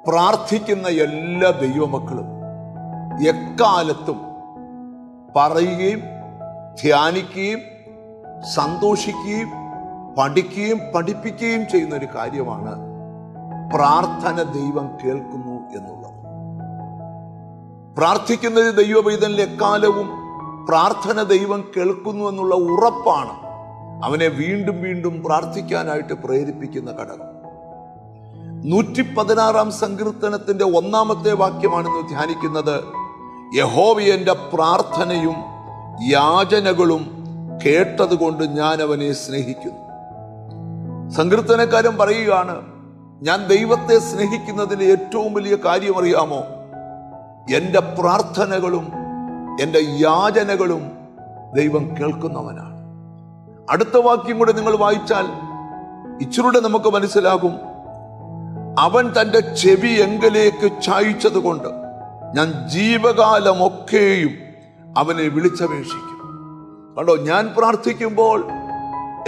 പ്രാർത്ഥിക്കുന്ന എല്ലാ ദൈവമക്കളും എക്കാലത്തും പറയുകയും ധ്യാനിക്കുകയും സന്തോഷിക്കുകയും പഠിക്കുകയും പഠിപ്പിക്കുകയും ചെയ്യുന്ന ഒരു കാര്യമാണ് പ്രാർത്ഥന ദൈവം കേൾക്കുന്നു എന്നുള്ളത്. പ്രാർത്ഥിക്കുന്ന ദൈവപൈതലിൽ എക്കാലവും പ്രാർത്ഥന ദൈവം കേൾക്കുന്നു എന്നുള്ള ഉറപ്പാണ് അവനെ വീണ്ടും വീണ്ടും പ്രാർത്ഥിക്കാനായിട്ട് പ്രേരിപ്പിക്കുന്ന ഘടകം. 116-ാം സങ്കീർത്തനത്തിന്റെ 1-ാമത്തെ വാക്യമാണെന്ന് ധ്യാനിക്കുന്നത്. യഹോവ എൻ്റെ പ്രാർത്ഥനയും യാചനകളും കേട്ടതുകൊണ്ട് ഞാൻ അവനെ സ്നേഹിക്കുന്നു. സങ്കീർത്തനക്കാരൻ പറയുകയാണ്, ഞാൻ ദൈവത്തെ സ്നേഹിക്കുന്നതിന് ഏറ്റവും വലിയ കാര്യം അറിയാമോ? എൻ്റെ പ്രാർത്ഥനകളും എൻ്റെ യാചനകളും ദൈവം കേൾക്കുന്നവനാണ്. അടുത്ത വാക്യം കൂടെ നിങ്ങൾ വായിച്ചാൽ ഇച്ചിരൂടെ നമുക്ക് മനസ്സിലാകും. അവൻ തൻ്റെ ചെവി എങ്കലേക്ക് ചായ്ച്ചത് കൊണ്ട് ഞാൻ ജീവകാലമൊക്കെയും അവനെ വിളിച്ചപേക്ഷിക്കും. കണ്ടോ, ഞാൻ പ്രാർത്ഥിക്കുമ്പോൾ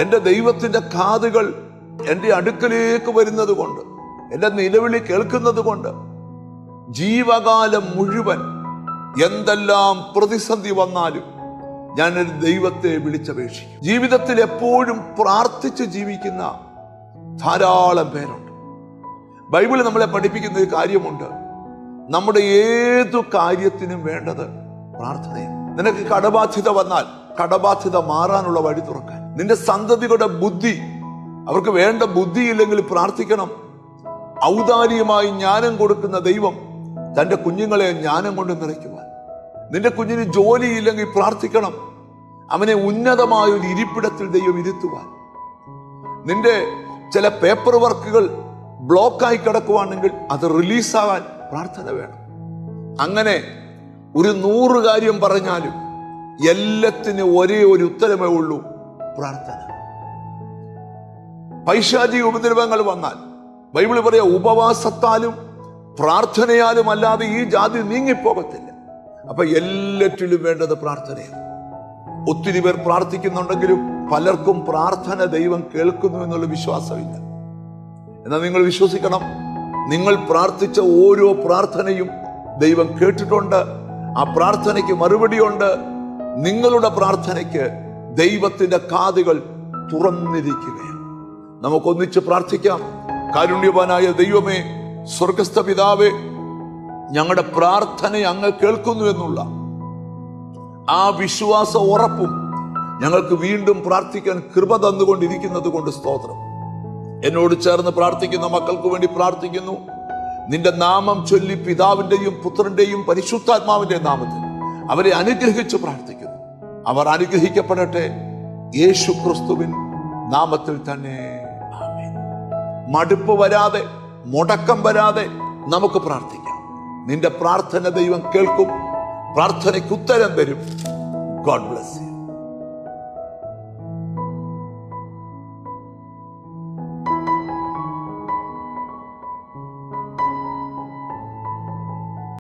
എൻ്റെ ദൈവത്തിൻ്റെ കാതുകൾ എൻ്റെ അടുക്കലേക്ക് വരുന്നത് കൊണ്ട്, എൻ്റെ നിലവിളി കേൾക്കുന്നത് കൊണ്ട് ജീവകാലം മുഴുവൻ എന്തെല്ലാം പ്രതിസന്ധി വന്നാലും ഞാനൊരു ദൈവത്തെ വിളിച്ചപേക്ഷിക്കും. ജീവിതത്തിൽ എപ്പോഴും പ്രാർത്ഥിച്ച് ജീവിക്കുന്ന ധാരാളം പേരുണ്ട്. ബൈബിൾ നമ്മളെ പഠിപ്പിക്കുന്ന ഒരു കാര്യമുണ്ട്. നമ്മുടെ ഏതു കാര്യത്തിനും വേണ്ടത് പ്രാർത്ഥനയാണ്. നിനക്ക് കടബാധ്യത വന്നാൽ കടബാധ്യത മാറാനുള്ള വഴി തുറക്കാൻ, നിന്റെ സന്തതികളുടെ ബുദ്ധി, അവർക്ക് വേണ്ട ബുദ്ധിയില്ലെങ്കിൽ പ്രാർത്ഥിക്കണം. ഔദാര്യമായി ജ്ഞാനം കൊടുക്കുന്ന ദൈവം തൻ്റെ കുഞ്ഞുങ്ങളെ ജ്ഞാനം കൊണ്ട് നിറയ്ക്കുവാൻ, നിന്റെ കുഞ്ഞിന് ജോലിയില്ലെങ്കിൽ പ്രാർത്ഥിക്കണം, അവനെ ഉന്നതമായ ഒരു ഇരിപ്പിടത്തിൽ ദൈവം ഇരുത്തുവാൻ. നിന്റെ ചില പേപ്പർ വർക്കുകൾ ബ്ലോക്കായി കിടക്കുവാണെങ്കിൽ അത് റിലീസാകാൻ പ്രാർത്ഥന വേണം. അങ്ങനെ ഒരു 100 കാര്യം പറഞ്ഞാലും എല്ലാത്തിനും ഒരേ ഒരു ഉത്തരമേ ഉള്ളൂ, പ്രാർത്ഥന. പൈശാചിക ഉപദ്രവങ്ങൾ വന്നാൽ ബൈബിൾ പറയാ, ഉപവാസത്താലും പ്രാർത്ഥനയാലും അല്ലാതെ ഈ ജാതി നീങ്ങിപ്പോകത്തില്ല. അപ്പൊ എല്ലാറ്റിലും വേണ്ടത് പ്രാർത്ഥനയാണ്. ഒത്തിരി പേർ പ്രാർത്ഥിക്കുന്നുണ്ടെങ്കിലും പലർക്കും പ്രാർത്ഥന ദൈവം കേൾക്കുന്നു എന്നുള്ള വിശ്വാസമില്ല. എന്നാൽ നിങ്ങൾ വിശ്വസിക്കണം, നിങ്ങൾ പ്രാർത്ഥിച്ച ഓരോ പ്രാർത്ഥനയും ദൈവം കേട്ടിട്ടുണ്ട്. ആ പ്രാർത്ഥനയ്ക്ക് മറുപടിയുണ്ട്. നിങ്ങളുടെ പ്രാർത്ഥനയ്ക്ക് ദൈവത്തിന്റെ കാതുകൾ തുറന്നിരിക്കുകയാണ്. നമുക്കൊന്നിച്ച് പ്രാർത്ഥിക്കാം. കാരുണ്യവാനായ ദൈവമേ, സ്വർഗസ്ഥ പിതാവേ, ഞങ്ങളുടെ പ്രാർത്ഥന അങ്ങ് കേൾക്കുന്നു എന്നുള്ള ആ വിശ്വാസ ഉറപ്പും ഞങ്ങൾക്ക് വീണ്ടും പ്രാർത്ഥിക്കാൻ കൃപ തന്നുകൊണ്ടിരിക്കുന്നത് കൊണ്ട് സ്തോത്രം. എന്നോട് ചേർന്ന് പ്രാർത്ഥിക്കുന്ന മക്കൾക്ക് വേണ്ടി പ്രാർത്ഥിക്കുന്നു. നിന്റെ നാമം ചൊല്ലി പിതാവിന്റെയും പുത്രന്റെയും പരിശുദ്ധാത്മാവിന്റെ നാമത്തിൽ അവരെ അനുഗ്രഹിച്ച് പ്രാർത്ഥിക്കുന്നു. അവർ അനുഗ്രഹിക്കപ്പെടട്ടെ, യേശു ക്രിസ്തുവിൻ നാമത്തിൽ തന്നെ. ആമേൻ. മടുപ്പ് വരാതെ, മുടക്കം വരാതെ നമുക്ക് പ്രാർത്ഥിക്കാം. നിന്റെ പ്രാർത്ഥന ദൈവം കേൾക്കും, പ്രാർത്ഥനയ്ക്ക് ഉത്തരം തരും. God bless you.